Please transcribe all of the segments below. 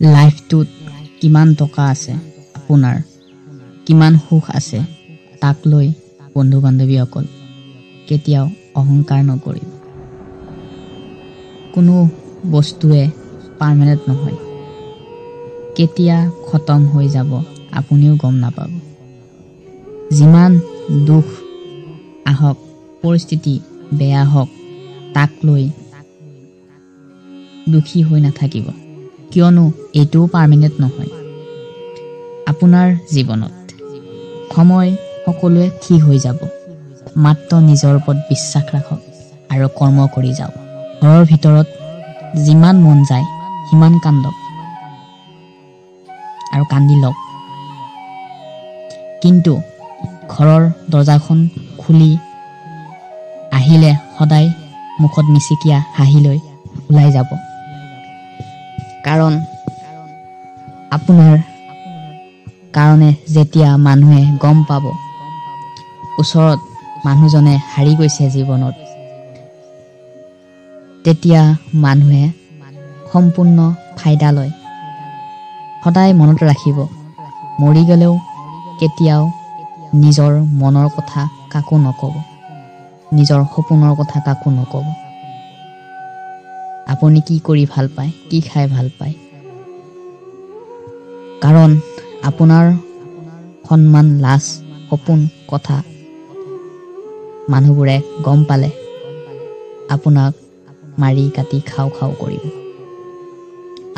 লাইফটোত কিমান টকা আছে আপোনাৰ, কিমান সুখ আছে, তাক লৈ বন্ধু বান্ধৱীসকল কেতিয়াও অহংকাৰ নকৰিব। কোনো বস্তুৱে পাৰ্মানেণ্ট নহয়, কেতিয়া খতম হৈ যাব আপুনিও গম নাপাব। যিমান দুখ আহক, পৰিস্থিতি বেয়া হওক, তাক লৈ দুখী হৈ নাথাকিব, কিয়নো এইটোও পাৰ্মানেণ্ট নহয়। আপোনাৰ জীৱনত সময় সকলোৱে ঠিক হৈ যাব, মাত্ৰ নিজৰ ওপৰত বিশ্বাস ৰাখক আৰু কৰ্ম কৰি যাওক। ঘৰৰ ভিতৰত যিমান মন যায় সিমান কান্দক আৰু কান্দি লওক, কিন্তু ঘৰৰ দৰজাখন খুলি আহিলে সদায় মুখত মিচিকিয়া হাঁহি লৈ ওলাই যাব। কাৰণ আপোনাৰ কাৰণে যেতিয়া মানুহে গম পাব ওচৰত মানুহজনে হাৰি গৈছে জীৱনত, তেতিয়া মানুহে সম্পূৰ্ণ ফাইদা লয়। সদায় মনত ৰাখিব, মৰি গ'লেও কেতিয়াও নিজৰ মনৰ কথা কাকো নক'ব, নিজৰ সপোনৰ কথা কাকো নক'ব। আপুনি কি কৰি ভাল পায়, কি খাই ভাল পায়, কাৰণ আপোনাৰ সন্মান, লাজ, সপোন কথা মানুহবোৰে গম পালে আপোনাক মাৰি কাটি খাওঁ খাওঁ কৰিব,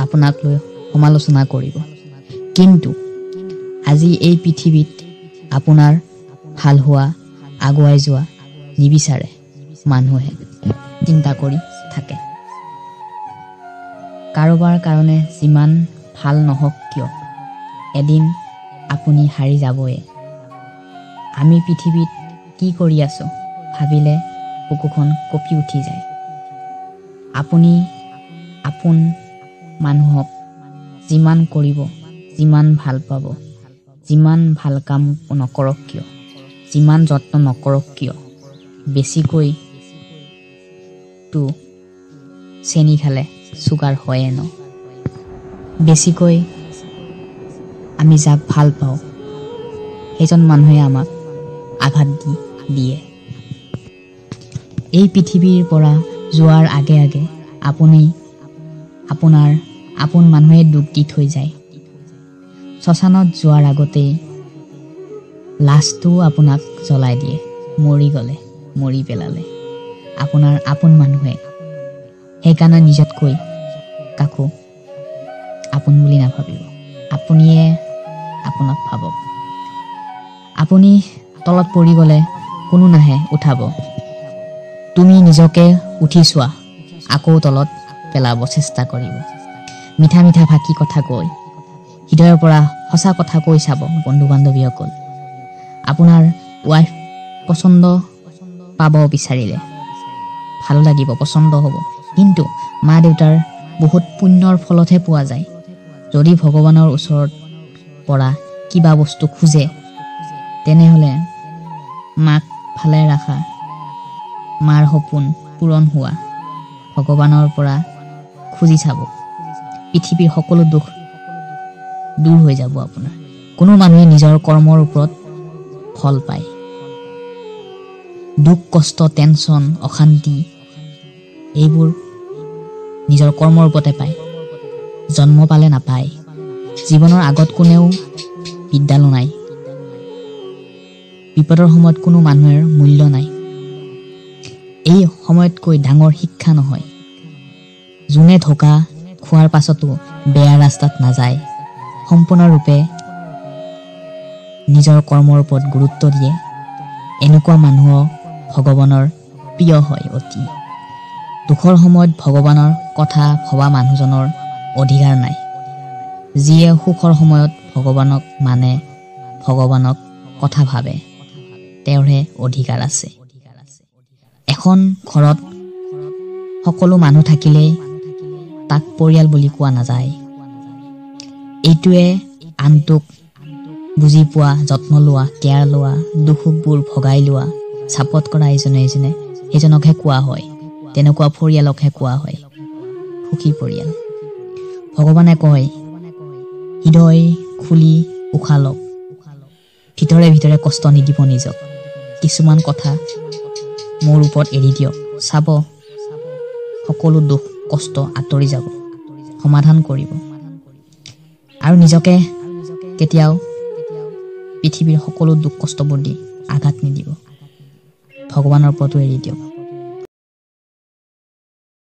আপোনাক লৈ সমালোচনা কৰিব। কিন্তু আজি এই পৃথিৱীত আপোনাৰ ভাল হোৱা, আগুৱাই যোৱা নিবিচাৰে মানুহে, চিন্তা কৰি থাকে। কাৰোবাৰ কাৰণে যিমান ভাল নহওক কিয়, এদিন আপুনি হাৰি যাবয়ে। আমি পৃথিৱীত কি কৰি আছো ভাবিলে বুকুখন কঁপি উঠি যায়। আপুনি আপোন মানুহক যিমান কৰিব, যিমান ভাল পাব, যিমান ভাল কাম নকৰক কিয়, যিমান যত্ন নকৰক কিয়, বেছিকৈ তো চেনি খালে চুগাৰ হয়ে ন। বেছিকৈ আমি যাক ভাল পাওঁ সেইজন মানুহে আমাক আঘাত দিয়ে। এই পৃথিৱীৰ পৰা যোৱাৰ আগে আগে আপুনি আপোনাৰ আপোন মানুহে দুখ দি থৈ যায়। শ্মশানত যোৱাৰ আগতেই লাছটোও আপোনাক জ্বলাই দিয়ে। মৰি গ'লে, মৰি পেলালে আপোনাৰ আপোন মানুহে। সেইকাৰণে নিজতকৈ কাকো আপোন বুলি নাভাবিব, আপুনিয়ে আপোনাক ভাবক। আপুনি তলত পৰি গ'লে কোনো নাহে উঠাব, তুমি নিজকে উঠি চোৱা, আকৌ তলত পেলাব চেষ্টা কৰিব। মিঠা মিঠা ফাঁকি কথা কৈ হৃদয়ৰ পৰা সঁচা কথা কৈ চাব বন্ধু বান্ধৱীসকল। আপোনাৰ ৱাইফ পচন্দ পাব বিচাৰিলে ভালো লাগিব, পচন্দ হ'ব, কিন্তু মা দেউতাৰ বহুত পুণ্যৰ ফলতহে পোৱা যায়। যদি ভগৱানৰ ওচৰত পৰা কিবা বস্তু খোজে, তেনেহ'লে মাক ভালে ৰাখা, মাৰ সপোন পূৰণ হোৱা, ভগৱানৰ পৰা খুজি চাব, পৃথিৱীৰ সকলো দুখ দূৰ হৈ যাব আপোনাৰ। কোনো মানুহে নিজৰ কৰ্মৰ ওপৰত ফল পায়। দুখ, কষ্ট, টেনচন, অশান্তি এইবোৰ নিজৰ কৰ্মৰ ওপৰতে পায়, জন্ম পালে নাপায়। জীৱনৰ আগত কোনেও বিদ্যালয় নাই, বিপদৰ সময়ত কোনো মানুহৰ মূল্য নাই। এই সময়তকৈ ডাঙৰ শিক্ষা নহয়। যোনে ধোকা খোৱাৰ পাছতো বেয়া ৰাস্তাত নাযায়, সম্পূৰ্ণৰূপে নিজৰ কৰ্মৰ ওপৰত গুৰুত্ব দিয়ে, এনেকুৱা মানুহক ভগৱানৰ প্ৰিয় হয় অতি। দুখৰ সময়ত ভগৱানৰ কথা ভবা মানুহজনৰ অধিকাৰ নাই। যিয়ে সুখৰ সময়ত ভগৱানক মানে, ভগৱানক কথা ভাবে, তেওঁৰহে অধিকাৰ আছে। এখন ঘৰত সকলো মানুহ থাকিলেই তাক পৰিয়াল বুলি কোৱা নাযায়। এইটোৱে আনটোক বুজি পোৱা, যত্ন লোৱা, কেয়াৰ লোৱা, দুখ সুখবোৰ ভগাই লোৱা, ছাপোৰ্ট কৰা ইজনে সিজনে, সেইজনকহে কোৱা হয়, তেনেকুৱা পৰিয়ালকহে কোৱা হয় সুখী পৰিয়াল। ভগৱানে কয় হৃদয় খুলি উশাহ লওক ভিতৰে ভিতৰে কষ্ট নিদিব নিজক কিছুমান কথা মোৰ ওপৰত এৰি দিয়ক চাব সকলো দুখ কষ্ট আঁতৰি যাব সমাধান কৰিব আৰু নিজকে কেতিয়াও পৃথিৱীৰ সকলো দুখ কষ্টবোৰ দি আঘাত নিদিব ভগৱানৰ ওপৰতো এৰি দিয়ক